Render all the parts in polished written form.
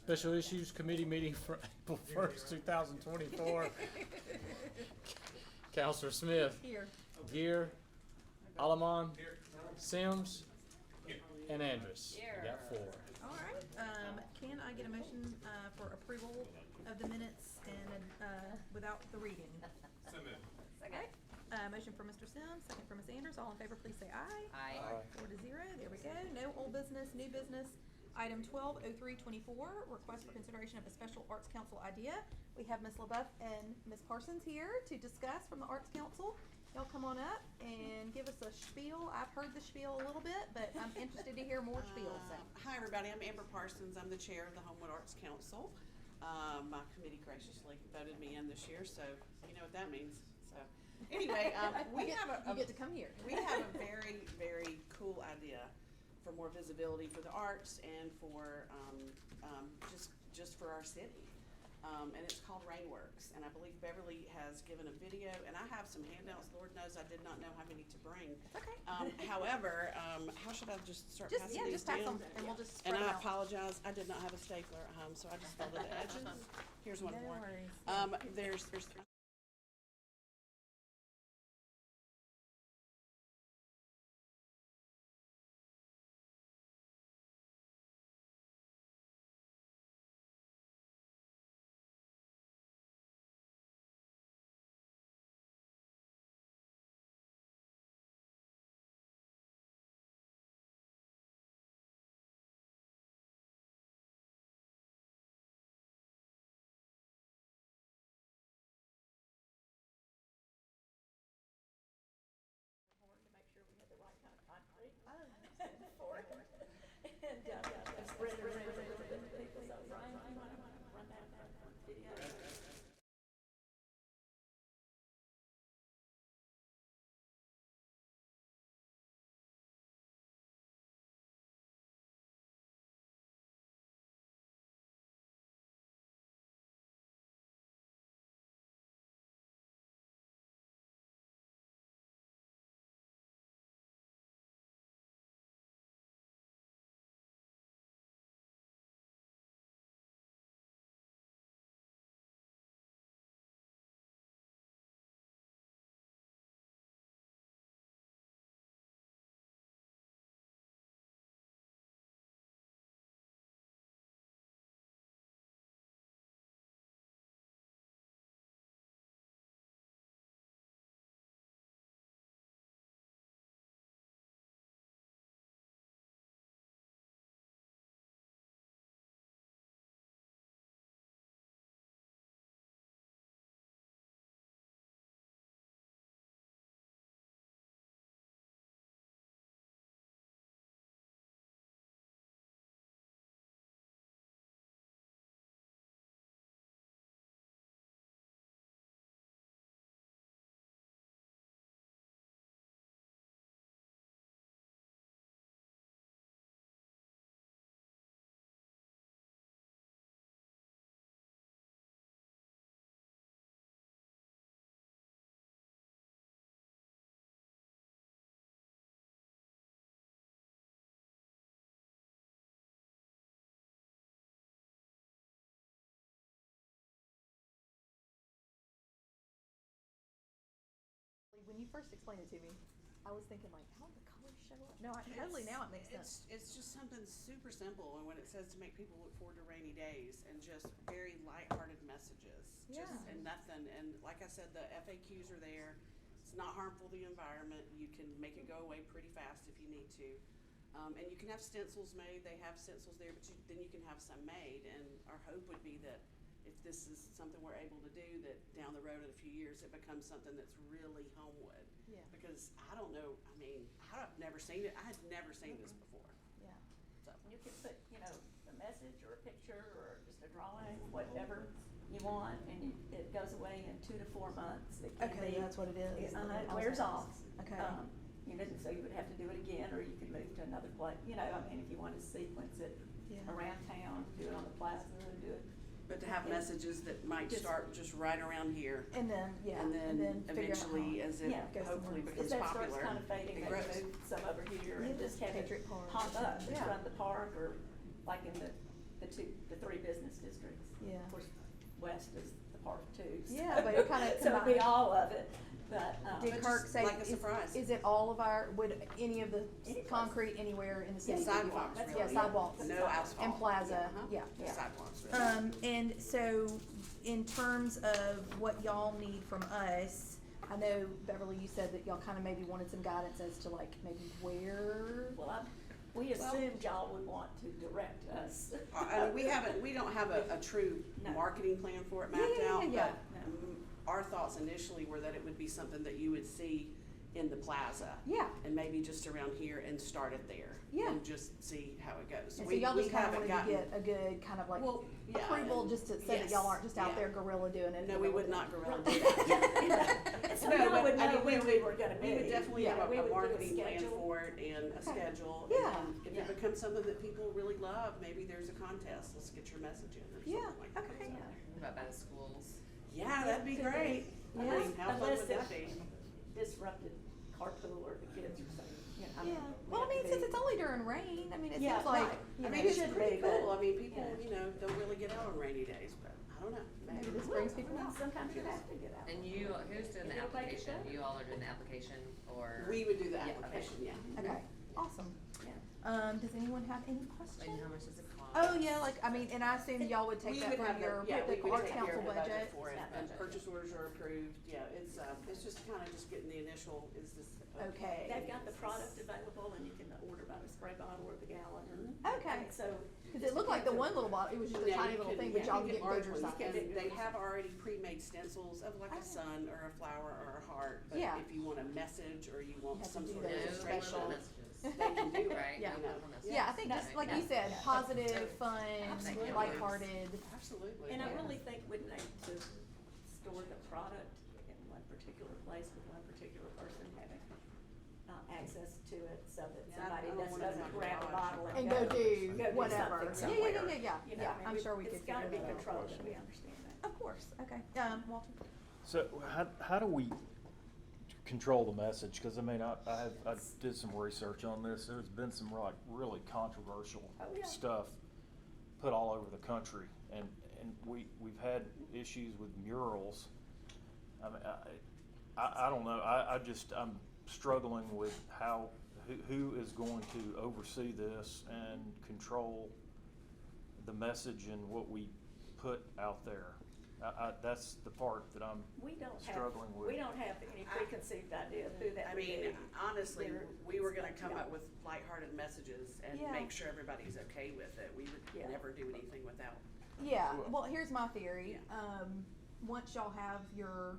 Special Issues Committee meeting for April 1st, 2024. Counselor Smith. Here. Gear. Alamon. Sims. And Andrus. Here. We got 4. All right. Can I get a motion for approval of the minutes and without the reading? So moved. Okay. Motion for Mr. Sims, second for Ms. Andrews. All in favor, please say aye. Aye. 4-0. There we go. No old business, new business. Item 120324, request for consideration of a special Arts Council idea. We have Ms. LaBeouf and Ms. Parsons here to discuss from the Arts Council. Y'all come on up and give us a spiel. I've heard the spiel a little bit, but I'm interested to hear more spiel. So. Hi everybody, I'm Amber Parsons. I'm the chair of the Homewood Arts Council. My committee graciously voted me in this year, so you know what that means. So anyway, we you get to come here. We have a very, very cool idea for more visibility for the arts and for just for our city. And it's called Rainworks, and I believe Beverly has given a video, and I have some handouts. Lord knows I did not know how many to bring. Okay. However, how should I just start passing these just pass down? them, and we'll just spread And them I out. apologize, I did not have a stapler at home, so I just folded the edges. Here's one No more. worries. There's 3. To make sure we had the right kind of concrete for it. And it's spread around the people. So Brian, you want to run that video? When you first explained it to me, I was thinking like, how did the colors show up? No, totally now it makes sense. It's just something super simple, and when it says to make people look forward to rainy days and just very lighthearted messages, Yeah. and nothing. And like I said, the FAQs are there. It's not harmful to the environment. You can make it go away pretty fast if you need to. And you can have stencils made. They have stencils there, but then you can have some made. And our hope would be that if this is something we're able to do, that down the road in a few years it becomes something that's really Homewood. Yeah. Because I don't know, I mean, I've never seen it. I had never seen this before. Yeah. So. You can put, a message or a picture or just a drawing, whatever you want, and it goes away in 2 to 4 months. It can Okay, be- that's what it is. It wears off. Okay. So you would have to do it again, or you could move to another place. If you want to sequence it Yeah. around town, do it on the plaza, do it. But to have messages that might Just- start just right around here. And then, yeah. And then figure out eventually, how. as it Yeah. Goes hopefully somewhere. becomes If that popular. starts kind of fading, it maybe grows. move some over here and Yeah, just have it Patriot Park. pop up in Yeah. front of the park, or like in the 3 business but it kinda So it'd be combined. all of it, but, Did But Kirk just say, like a surprise. is it all of our, would any of the Any place. concrete anywhere in the city? Yeah, would be sidewalks, fine? really, Yeah, yeah. sidewalks. No asphalt. And plaza, Uh-huh. yeah. The Yeah. sidewalks, really. And so, in terms of what y'all need from us, I know, Beverly, you said that y'all kinda maybe wanted some guidance as to like maybe where. well, we assumed y'all would want to direct us. We don't have a true No. marketing plan for it Yeah, mapped yeah, out, yeah, but our thoughts initially were that it would be something that you would see in the plaza. Yeah. And maybe just around here and start it there. Yeah. And just see how it goes. And so We- y'all we just kinda haven't wanted to gotten- get a good kind of like Well, yeah, approval, and- just to say that y'all aren't just out yeah. there guerrilla doing it. No, we would not gorilla do And so No, y'all but, would I know mean, when we were gonna We would be. definitely Yeah, have we a would do a marketing plan schedule. for it and a Okay. schedule. Yeah. And if Yeah. it becomes something that people really love, maybe there's a contest, let's get your message in or Yeah, something like that. okay. So- Yeah. What about the schools? Yeah, that'd be Could great. I Yeah. mean, how fun Unless would that it be? disrupted carpool or the kids or something, you know, I mean, Yeah, we well, I have to mean, since be- it's only during rain, I mean, it Yeah, seems like, right. you I know, mean, it's should pretty be, but- cool. I mean, people, yeah. don't really get out on rainy days, but I don't know. maybe this brings people Well, out. sometimes you have to get out. And you, who's doing the It'll make it application? better. You all are doing the application, or? We would do the Yeah, okay. application, yeah. Okay, awesome. Yeah. Does anyone have any And questions? how much does it cost? Oh, yeah, like, I mean, and I assume y'all would take We that would from have your, yeah, we the would arts take care council of the budget budget. for it, It's not and budget. purchase orders are approved, yeah, it's just kinda just getting the initial, is this Okay. They've got the product available and you can order by the spray bottle or the gallon or. Okay. So. Cause it looked like the one little bottle, it was just a Yeah, tiny you little can- thing, but you y'all can can get large bigger ones, size. and they have already pre-made stencils of like Oh. a sun or a flower or a heart, but Yeah. if you want a message or you want have to some do sort No of those illustration, special- messages. they can do it, Right? Yeah. No political messages. Yeah, I think No, just like no. you said, Yeah. positive, fun, Absolutely. lighthearted. Absolutely. And I yeah. really think we'd need to store the product in one particular place with one particular person having access to it so that Yeah, I somebody don't just want it in doesn't my grab a garage. bottle And go do whatever. something Yeah, somewhere. yeah, yeah, yeah, You know, yeah, I mean, I'm sure we could It's gotta be figure that out. controlled, and we understand that. Of course, okay, Walter? So how do we control the message? Because I mean, I did some research on this. There's been some like really controversial Oh, yeah. stuff put all over the country, and we've had issues with murals. I mean, I don't know. I'm struggling with who is going to oversee this and control the message and what we put out there. That's the part that I'm We don't have, struggling with. we don't have any preconceived idea of who that I would be. mean, honestly, There- we were gonna it's come like, up with lighthearted messages and Yeah. make sure everybody's okay with it. We Yeah. would never do anything without. Yeah, Cool. well, here's my theory. Yeah. Once y'all have your,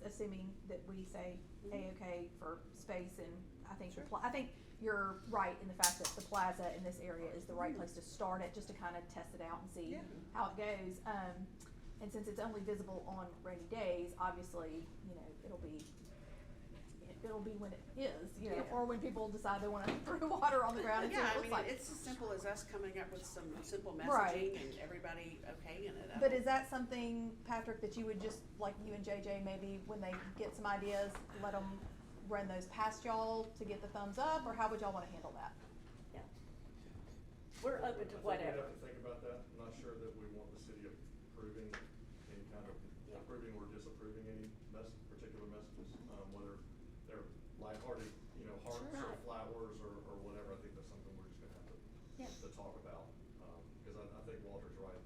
assuming that we say A-okay for space, and I think Sure. I think you're right in the fact that the plaza in this area is the right place to start it, just to kind of test it out and see Yeah. how it goes. And since it's only visible on rainy days, obviously, you know, it'll be when it is, you know, Yeah. or when people decide they wanna throw water on the ground and see Yeah, what it I looks mean, like. it's as simple as us coming up with some simple Right. messaging and everybody okaying it. But is that something, Patrick, that you would just, like you and JJ, maybe when they get some ideas, let them run those past y'all to get the thumbs up, or how would y'all wanna handle that? Yeah. We're open to I think whatever. we'd have to think about that. I'm not sure that we want the city approving any kind of, approving or disapproving any particular messages, whether they're lighthearted, hearts or Right. flowers or whatever. I think that's something we're just gonna have Yeah. to talk about. Because I think Walter's right.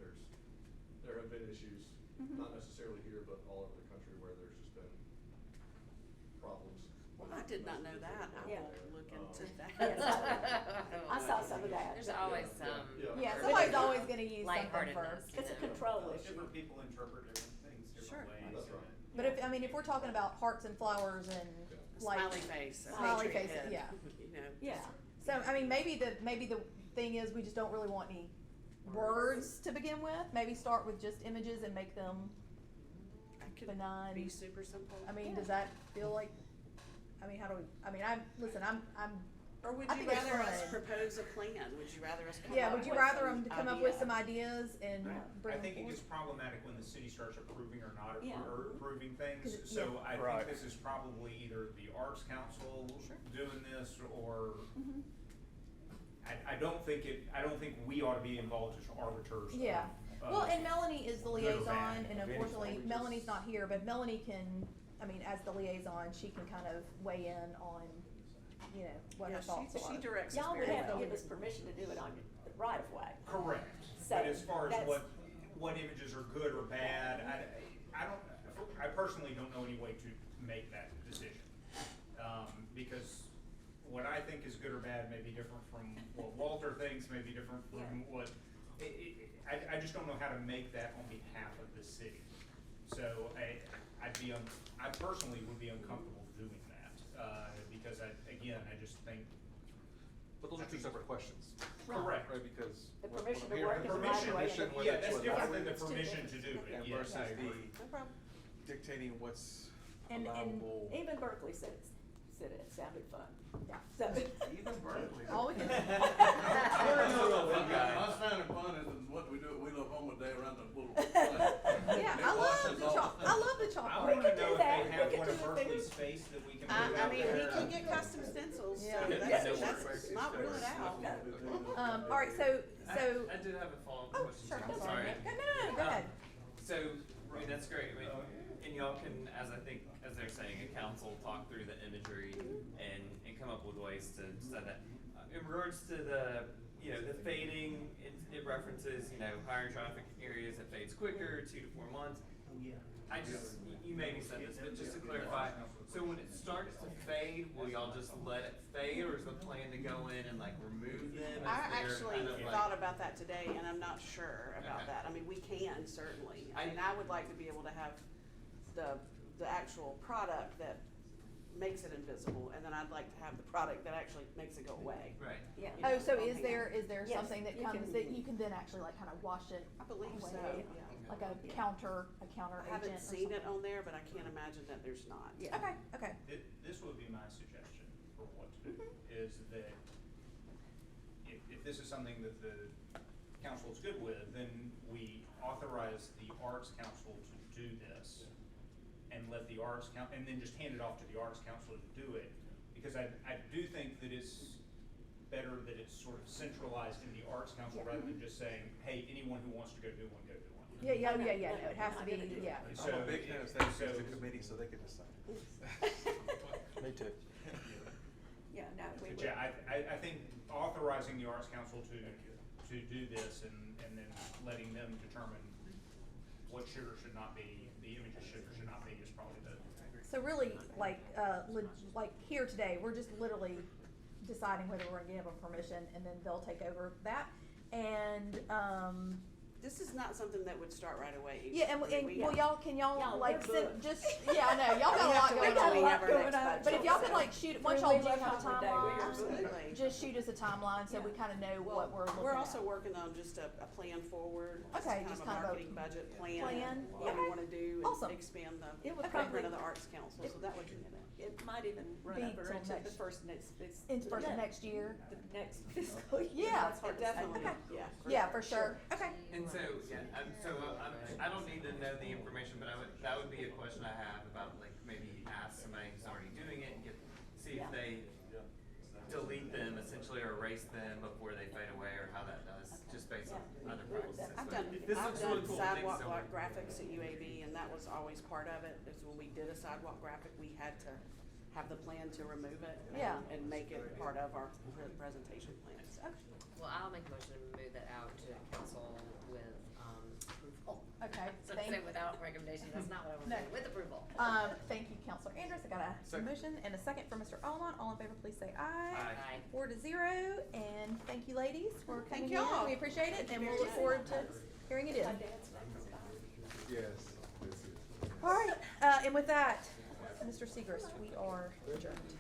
There have been issues, Mhm. not necessarily here, but all over the country where there's just been problems. Well, I did not know that. I Yeah. will look into that. Yes, I saw some of that. There's always some. Yeah, Or- somebody's always gonna use something for, Lightheartedness. It's a you know. control issue. Different people interpret different things Sure. different ways. That's right. but if we're talking about hearts and flowers and A like. smiley face, a Smiley patriot faces, head, yeah. you know, Yeah. So, I mean, maybe the thing is, we just don't really want any words to begin with, maybe start with just images and make them I could benign. be super simple. I mean, Yeah. does that feel like, how do we, I'm, Or would I you think it's rather us fun. propose a plan? Would you rather us come yeah, up would you with rather some them to come up with idea? some ideas and Right. bring I them think it forward? gets problematic when the city starts approving or not Yeah. approving 'Cause things. it- So yeah. I Right. think this is probably either the Arts Council doing this, or I don't think we ought to be involved as arbiters Yeah. Well, and Melanie is the good or liaison, bad and of any unfortunately, sort. Melanie's not here, but Melanie can, I mean, as the liaison, she can kind of weigh in on, you know, what Yeah, her thoughts she are. directs us Y'all would very have to well. give us permission to do it on the right of way. Correct, So, but as far as that's- what images are good or bad, I don't, I personally don't know any way to make that decision. Because what I think is good or bad may be different from what Walter thinks, may be different from Yeah. what, I just don't know how to make that on behalf of the city. So I personally would be uncomfortable doing that, because again, I just think. But those are two separate questions. Correct. Right, because. The what permission I'm to hearing work is in the right of way. permission, whether Yeah, it's that's with different than us the permission to do it, Yeah. yes, I versus agree. No problem. dictating what's And- allowable. Even Berkeley said it sounded fun. Yeah. So. Even Berkeley. All we can. My standard fun is what we do, we love Homewood Day around the little. Yeah, I love the I love the I chalk. wanna could do know if that. they We have could one do of the Berkeley's thing. space that we can I move out mean, there. he can get custom stencils, so Yeah. that's not rule it out. All right, so, I did have a follow-up oh, question. sure, too. I'm I'm sorry. sorry. No, go ahead. So, I mean, that's great. I mean, and y'all can, as I think, as they're saying, a council talk through the imagery and come up with ways to set that. In regards to the, you know, the fading, it references, you know, higher traffic areas, it fades quicker, 2 to 4 months. I just, you maybe said this, but just to clarify, so when it starts to fade, will y'all just let it fade, or is the plan to go in and like remove them? I Is there actually kind of like- thought about that today, and I'm not sure about Okay. that. I mean, we can certainly. I I- mean, I would like to be able to have the actual product that makes it invisible, and then I'd like to have the product that actually makes it go away. Right. Yeah. Oh, so is there Yes, something that you comes can- that you can then actually like kind of wash it I believe so, away? yeah. Like a counter I agent haven't or seen it something? on there, but I can't imagine that there's not. Yeah. Okay. This would be my suggestion for what to do, Mm-hmm. is that if this is something that the council is good with, then we authorize the Arts Council to do this and let the and then just hand it off to the Arts Council to do it. Because I do think that it's better that it's sort of centralized in the Arts Council rather than just saying, hey, anyone who wants to go do one, go do one. Yeah, No, no, no, it has to I'm be, not gonna do it. yeah. So I'm a big fan of it- saying so- it's a committee so they can decide. Me too. Yeah, no, we But would. yeah, I think authorizing the Arts Council to do this and then letting them determine what should or should not be, the images should or should not be is probably the. So really, like here today, we're just literally deciding whether we're gonna give them permission, and then they'll take over that. And, This is not something that would start right away. yeah, and We- well, y'all, can y'all Y'all, like we're send, booked. just, yeah, I know, y'all got a We have lot to going wait till on. we have our going next on. budget. But if y'all could so- like shoot, once We y'all do love have a Homewood Day. We timeline, Absolutely. just shoot us a timeline so we kinda know Well, what we're looking at. we're also working on just a plan forward, Okay, kind just of kind a of a marketing budget plan. plan. What we Okay. wanna do Awesome. and expand It would the probably- footprint of the Arts Council, so that would be in it. It might even run Be over till into the next- first next in first of next year. The next fiscal year. Yeah. That's hard It to say. definitely, Okay. yeah. Yeah, for sure. Okay. And so, yeah, I don't need to know the information, but that would be a question I have about, like, maybe ask somebody who's already doing it and see Yeah. if they delete them essentially or erase them before they fade away, or how that does, just based on Yeah. other practices. I've But done, this I've looks really done cool. Thanks sidewalk so much. graphics at UAB, and that was always part of it, is when we did a sidewalk graphic, we had to have the plan to remove it. Yeah. And make it part of our presentation plan, so. Well, I'll make a motion to move that out to council with, approval. Okay, So thank- say without recommendation, that's not what I want to No. say, with approval. Thank you, Counselor Andrus. I got a Second. motion and a second from Mr. Almond. All in favor, please say aye. Aye. 4-0, and thank you, ladies, for Thank coming in. y'all. We appreciate it, Thank you and we'll very look forward to much. hearing it in. My dad's next. Yes. All right, and with that, Mr. Segrist, we are adjourned.